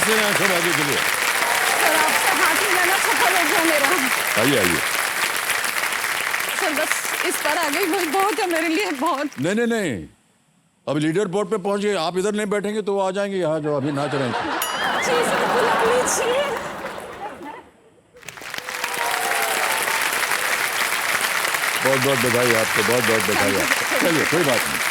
कैसे हैं शोभा जी के लिए? सर आपसे हाथ मिलाना सफल हो गया मेरा। आइए आइए। सर बस इस पर आ गई वही बहुत है मेरे लिए, बहुत। नहीं नहीं नहीं, अब लीडर बोर्ड पे पहुंच गए, आप इधर नहीं बैठेंगे तो वो आ जाएंगे यहाँ जो अभी नाच रहे हैं। जी सर बुला लीजिए। बहुत बहुत बधाई आपको, बहुत बहुत बधाई आपको। चलिए कोई बात नहीं।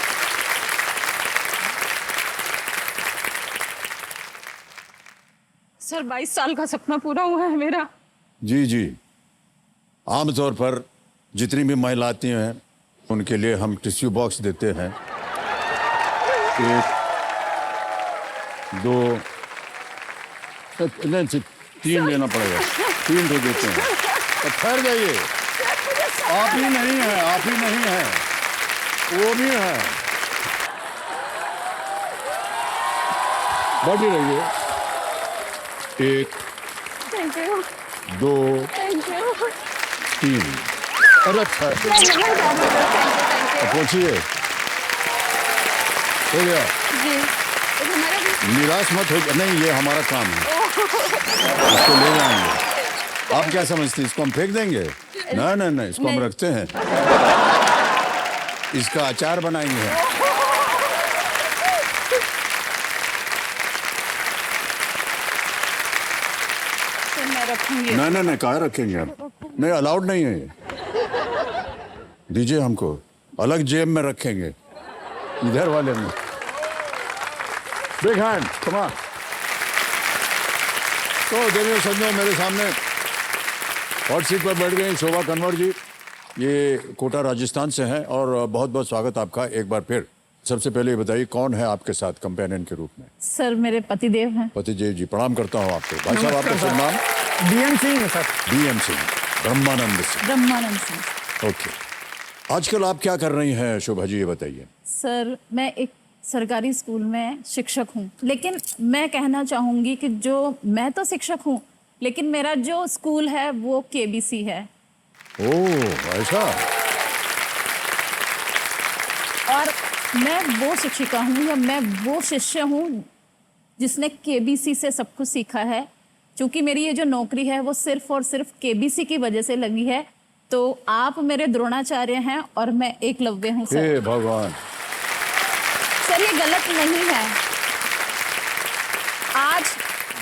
सर 22 साल का सपना पूरा हुआ है मेरा। जी जी, आमतौर पर जितनी भी महिला आती हैं उनके लिए हम टिश्यू बॉक्स देते हैं, 1 2 नहीं 3 लेना पड़ेगा, 3 तो देते हैं। तो ठहर जाइए, आप ही नहीं है, आप ही नहीं है, वो भी है। बैठी रहिए। 1 थैंक यू 2 थैंक यू। 3। अरे अच्छा पहुंचिए, हो गया। जी हमारा निराश मत हो, नहीं ये हमारा काम है, इसको ले जाएंगे। आप क्या समझते हैं इसको हम फेंक देंगे? ना ना ना, इसको हम रखते हैं, इसका अचार बनाएंगे। सर मैं रखूंगी। ना ना ना, कहाँ रखेंगे आप? नहीं अलाउड नहीं है ये, दीजिए हमको, अलग जेब में रखेंगे, इधर वाले में। Big hand, come on. तो देखिए संजय मेरे सामने हॉट सीट पर बैठ गए शोभा कन्वर जी, ये कोटा राजस्थान से हैं और बहुत बहुत स्वागत आपका एक बार फिर। सबसे पहले ये बताइए कौन है आपके साथ कंपेनियन के रूप में? सर मेरे पतिदेव हैं। पतिदेव जी, प्रणाम करता हूँ आपको। भाई साहब आपका शुभ नाम? BM सिंह है सर। BM सिंह, ब्रह्मानंद सिंह। ब्रह्मानंद सिंह। ओके, आजकल आप क्या कर रही हैं शोभा जी, ये बताइए। सर मैं एक सरकारी स्कूल में शिक्षक हूँ, लेकिन मैं कहना चाहूँगी कि जो मैं तो शिक्षक हूँ लेकिन मेरा जो स्कूल है वो KBC है। ओह ऐसा? और मैं वो शिक्षिका हूँ या मैं वो शिष्य हूँ जिसने KBC से सब कुछ सीखा है। क्योंकि मेरी ये जो नौकरी है वो सिर्फ और सिर्फ KBC की वजह से लगी है। तो आप मेरे द्रोणाचार्य हैं और मैं एकलव्य हूँ सर। हे भगवान। सर ये गलत नहीं है। आज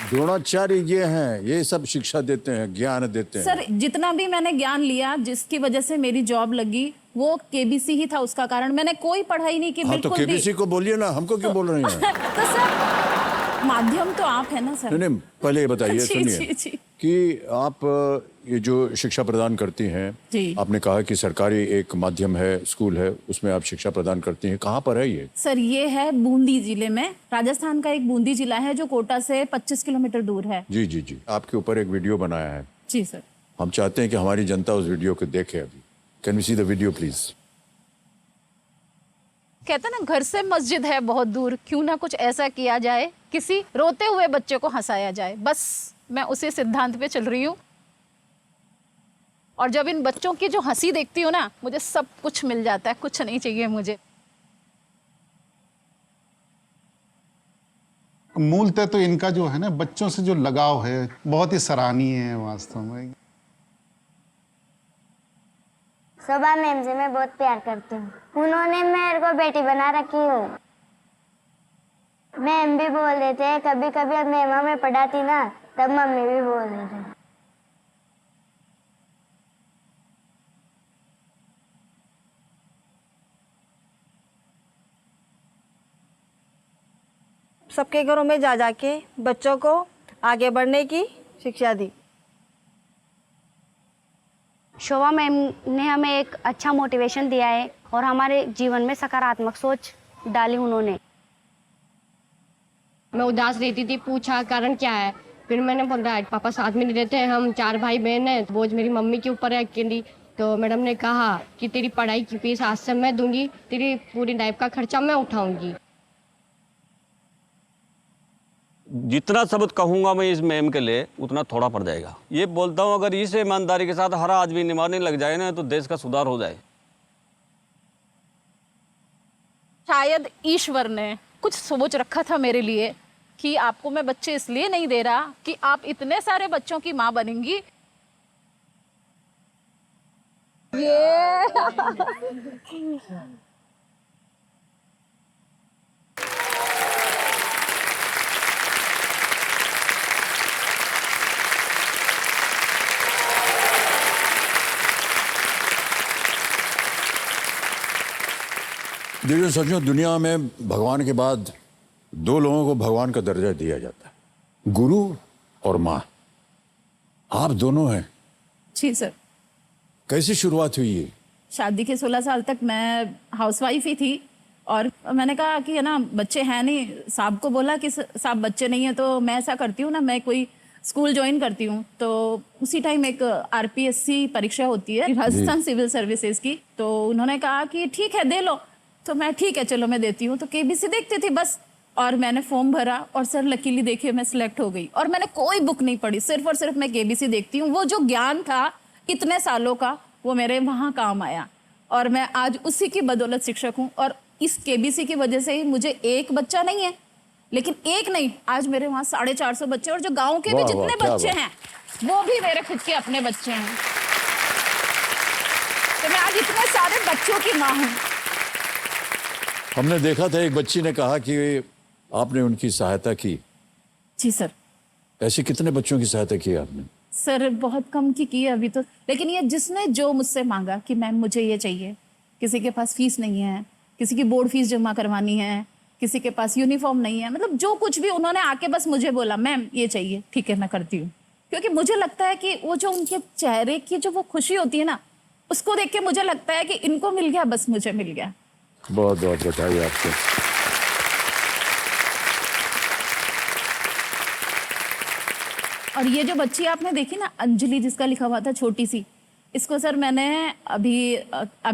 द्रोणाचार्य ये हैं, ये सब शिक्षा देते हैं, ज्ञान देते हैं। सर जितना भी मैंने ज्ञान लिया, जिसकी वजह से मेरी जॉब लगी, वो KBC ही था उसका कारण। मैंने कोई पढ़ाई नहीं की। हाँ तो बिल्कुल KBC को बोलिए ना, हमको क्यों बोल रही हैं? तो सर माध्यम तो आप है ना सर। नहीं पहले ये बताइए, जी, सुनिए जी। कि आप ये जो शिक्षा प्रदान करती हैं, जी। आपने कहा कि सरकारी एक माध्यम है, स्कूल है, उसमें आप शिक्षा प्रदान करती हैं, कहाँ पर है ये? सर ये है बूंदी जिले में, राजस्थान का एक बूंदी जिला है जो कोटा से 25 किलोमीटर दूर है। जी जी जी, आपके ऊपर एक वीडियो बनाया है। जी सर। हम चाहते हैं कि हमारी जनता उस वीडियो को देखे अभी। Can we see the video please? कहते ना घर से मस्जिद है बहुत दूर, क्यों ना कुछ ऐसा किया जाए, किसी रोते हुए बच्चे को हंसाया जाए। बस मैं उसी सिद्धांत पे चल रही हूँ। और जब इन बच्चों की जो हंसी देखती हूँ ना, मुझे सब कुछ मिल जाता है, कुछ नहीं चाहिए मुझे। मूलतः तो इनका जो है ना बच्चों से जो लगाव है बहुत ही सराहनीय है वास्तव में। शोभा मैम से मैं बहुत प्यार करती हूँ। उन्होंने मेरे को बेटी बना रखी हो। मैम भी बोल रहे थे कभी कभी, अब मैम हमें पढ़ाती ना तब मम्मी भी बोल रहे थे। सबके घरों में जा जाके बच्चों को आगे बढ़ने की शिक्षा दी। शोभा मैम ने हमें एक अच्छा मोटिवेशन दिया है और हमारे जीवन में सकारात्मक सोच डाली उन्होंने। मैं उदास रहती थी, पूछा कारण क्या है, फिर मैंने बोला पापा साथ में नहीं रहते हैं, हम 4 भाई बहन हैं, बोझ मेरी मम्मी के ऊपर है अकेली। तो मैडम ने कहा कि तेरी पढ़ाई की फीस आज से मैं दूंगी, तेरी पूरी लाइफ का खर्चा मैं उठाऊंगी। जितना शब्द कहूंगा मैं इस मैम के लिए उतना थोड़ा पड़ जाएगा। ये बोलता हूँ अगर इस ईमानदारी के साथ हर आदमी निभाने लग जाए ना तो देश का सुधार हो जाए। शायद ईश्वर ने कुछ सोच रखा था मेरे लिए, कि आपको मैं बच्चे इसलिए नहीं दे रहा कि आप इतने सारे बच्चों की माँ बनेंगी। देखिए सचियों, दुनिया में भगवान के बाद दो लोगों को भगवान का दर्जा दिया जाता है, गुरु और माँ। आप दोनों हैं। जी सर। कैसे शुरुआत हुई ये? शादी के 16 साल तक मैं हाउसवाइफ ही थी और मैंने कहा कि है ना बच्चे हैं नहीं, साहब को बोला कि साहब बच्चे नहीं है तो मैं ऐसा करती हूँ ना, मैं कोई स्कूल ज्वाइन करती हूँ। तो उसी टाइम एक आरपीएससी परीक्षा होती है राजस्थान सिविल सर्विसेज की, तो उन्होंने कहा कि ठीक है दे लो। तो मैं ठीक है चलो मैं देती हूँ। तो केबीसी देखती थी बस, और मैंने फॉर्म भरा और सर लकीली देखिए मैं सिलेक्ट हो गई। और मैंने कोई बुक नहीं पढ़ी, सिर्फ और सिर्फ मैं केबीसी देखती हूँ। वो जो ज्ञान था इतने सालों का वो मेरे वहाँ काम आया और मैं आज उसी की बदौलत शिक्षक हूँ। और इस केबीसी की वजह से ही मुझे एक बच्चा नहीं है, लेकिन एक नहीं, आज मेरे वहाँ 450 बच्चे, और जो गाँव के भी वाह, जितने वाह, क्या बच्चे बात। हैं वो भी मेरे खुद के अपने बच्चे हैं। तो मैं आज इतने सारे बच्चों की माँ हूँ। हमने देखा था एक बच्ची ने कहा कि आपने उनकी सहायता की। जी सर। ऐसे कितने बच्चों की सहायता की आपने? सर बहुत कम की है अभी तो, लेकिन ये जिसने जो मुझसे मांगा कि मैम मुझे ये चाहिए, किसी के पास फीस नहीं है, किसी की बोर्ड फीस जमा करवानी है, किसी के पास यूनिफॉर्म नहीं है, मतलब जो कुछ भी उन्होंने आके बस मुझे बोला मैम ये चाहिए, ठीक है मैं करती हूँ। क्योंकि मुझे लगता है कि वो जो उनके चेहरे की जो वो खुशी होती है ना, उसको देख के मुझे लगता है कि इनको मिल गया बस मुझे मिल गया। बहुत बहुत बधाई आपको। और ये जो बच्ची आपने देखी ना अंजलि, जिसका लिखा हुआ था छोटी सी, इसको सर मैंने अभी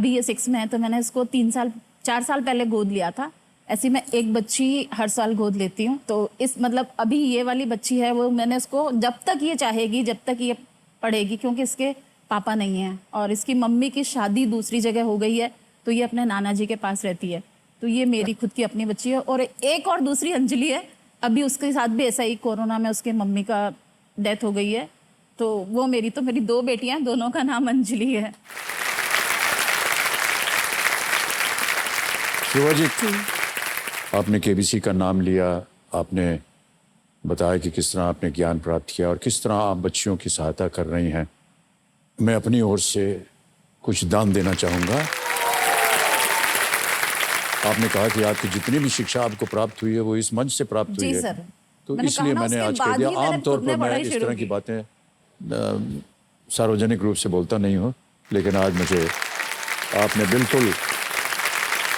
ये 6 में है, तो मैंने इसको 4 साल पहले गोद लिया था। ऐसी मैं एक बच्ची हर साल गोद लेती हूँ। तो इस मतलब अभी ये वाली बच्ची है वो मैंने इसको जब तक ये चाहेगी, जब तक ये पढ़ेगी, क्योंकि इसके पापा नहीं है और इसकी मम्मी की शादी दूसरी जगह हो गई है, तो ये अपने नाना जी के पास रहती है। तो ये मेरी खुद की अपनी बच्ची है। और एक और दूसरी अंजलि है, अभी उसके साथ भी ऐसा ही कोरोना में उसके मम्मी का डेथ हो गई है। तो वो मेरी 2 बेटियां, दोनों का नाम अंजलि है। शिवा जी, आपने केबीसी का नाम लिया, आपने बताया कि किस तरह आपने ज्ञान प्राप्त किया और किस तरह आप बच्चियों की सहायता कर रही हैं। मैं अपनी ओर से कुछ दान देना चाहूँगा। आपने कहा कि आपकी जितनी भी शिक्षा आपको प्राप्त हुई है वो इस मंच से प्राप्त हुई जी है। सर। तो मैंने इसलिए कहा ना, मैंने उसके आज कह बाद दिया। ही मैंने आमतौर खुद ने पर मैं पढ़ाई इस शुरू तरह की की। बातें सार्वजनिक रूप से बोलता नहीं हूँ, लेकिन आज मुझे आपने बिल्कुल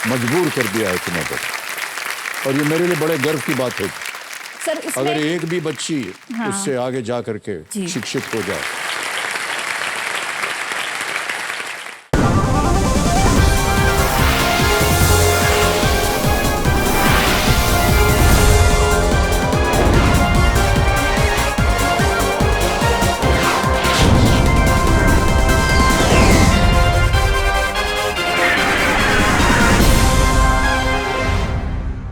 मजबूर कर दिया है तुम्हें पर, और ये मेरे लिए बड़े गर्व की बात है। सर इसमें अगर एक भी बच्ची उससे आगे जा करके जी। शिक्षित हो जाए